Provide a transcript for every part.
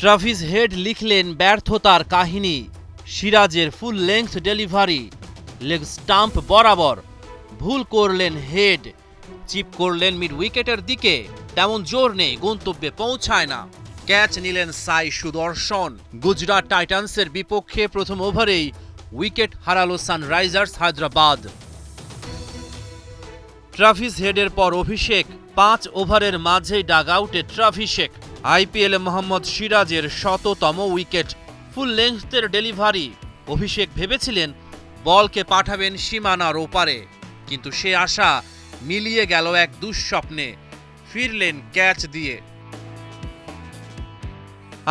Travis head লিখলেন ব্যর্থতার কাহিনী। সিরাজের full length delivery, leg stump বরাবর। ভুল করলেন হেড, চিপ করলেন মিড উইকেটের দিকে, তেমন জোর নেই, গন্তব্যে পৌঁছায় না। ক্যাচ নিলেন সাই সুদর্শন। গুজরাট টাইটান্সের বিপক্ষে প্রথম ওভারেই উইকেট হারালো সানরাইজার্স হায়দ্রাবাদ। ট্রাভিস হেডের পর অভিষেক, 5 ওভারের মাঝেই ডাগ আউটে ট্রাভিসেক। আইপিএলে মোহাম্মদ সিরাজের 100তম উইকেট, ফুল লেংথের ডেলিভারি। অভিষেক ভেবেছিলেন বলকে পাঠাবেন সীমানার ওপারে, কিন্তু সে আশা মিলিয়ে গেল এক দুঃস্বপ্নে। ফিরলেন ক্যাচ দিয়ে।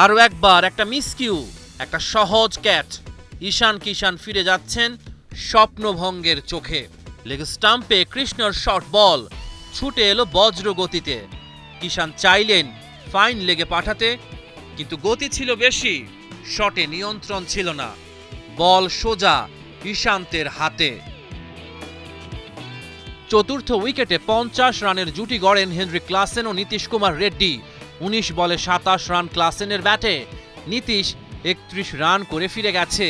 আরও একবার একটা মিসকিউ, একটা সহজ ক্যাচ। ঈশান কিষান ফিরে যাচ্ছেন স্বপ্নভঙ্গের চোখে। লেগ স্টাম্পে কৃষ্ণর শর্ট বল ছুটে এলো বজ্র গতিতে। কিষান চাইলেন ফাইন লেগে পাঠাতে, কিন্তু গতি ছিল বেশি, শটে নিয়ন্ত্রণ ছিল না। বল সোজা ঈশান্তের হাতে। চতুর্থ উইকেটে 50 রানের জুটি গড়েন হেনরি ক্লাসেন ও নীতিশ কুমার রেড্ডি। 19 বলে 27 রান ক্লাসেনের ব্যাটে। নীতিশ 31 রান করে ফিরে গেছে।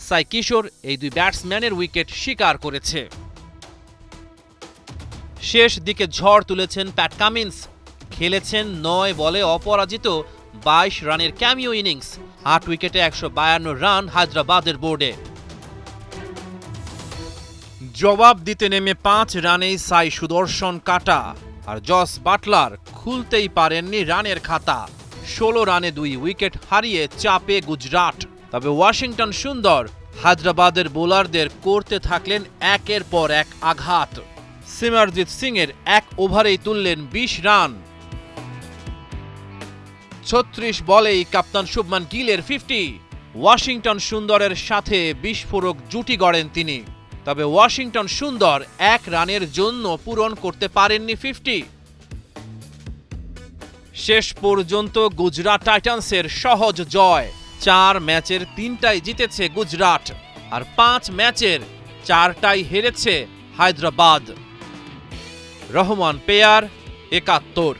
সাই কিশোর এই দুই ব্যাটসম্যানের উইকেট শিকার করেছে। শেষ দিকে ঝড় তুলেছেন প্যাট কামিন্স। খেলেছেন 9 বলে অপরাজিত 22 রানের ক্যামিও ইনিংস। 8 উইকেটে 152 রান হায়দ্রাবাদের বোর্ডে। জবাব দিতে নেমে 5 রানেই সাই সুদর্শন কাটা, আর জস বাটলার খুলতেই পারেননি রানের খাতা। 16 রানে 2 উইকেট হারিয়ে চাপে গুজরাট। তবে ওয়াশিংটন সুন্দর হায়দ্রাবাদের বোলারদের করতে থাকলেন একের পর এক আঘাত। সিমারজিৎ সিং এর 1 ওভারেই তুললেন 20 রান। 36 বলেই কাপ্তান শুভমান গিলের 50। ওয়াশিংটন সুন্দরের সাথে বিস্ফোরক জুটি গড়েন তিনি। তবে ওয়াশিংটন সুন্দর 1 রানের জন্য পূরণ করতে পারেননি 50। শেষ পর্যন্ত গুজরাট টাইটান্সের সহজ জয়। 4 ম্যাচের 3টাই জিতেছে গুজরাট, আর 5 ম্যাচের 4টাই হেরেছে হায়দ্রাবাদ। রহমান পেয়ার, 71।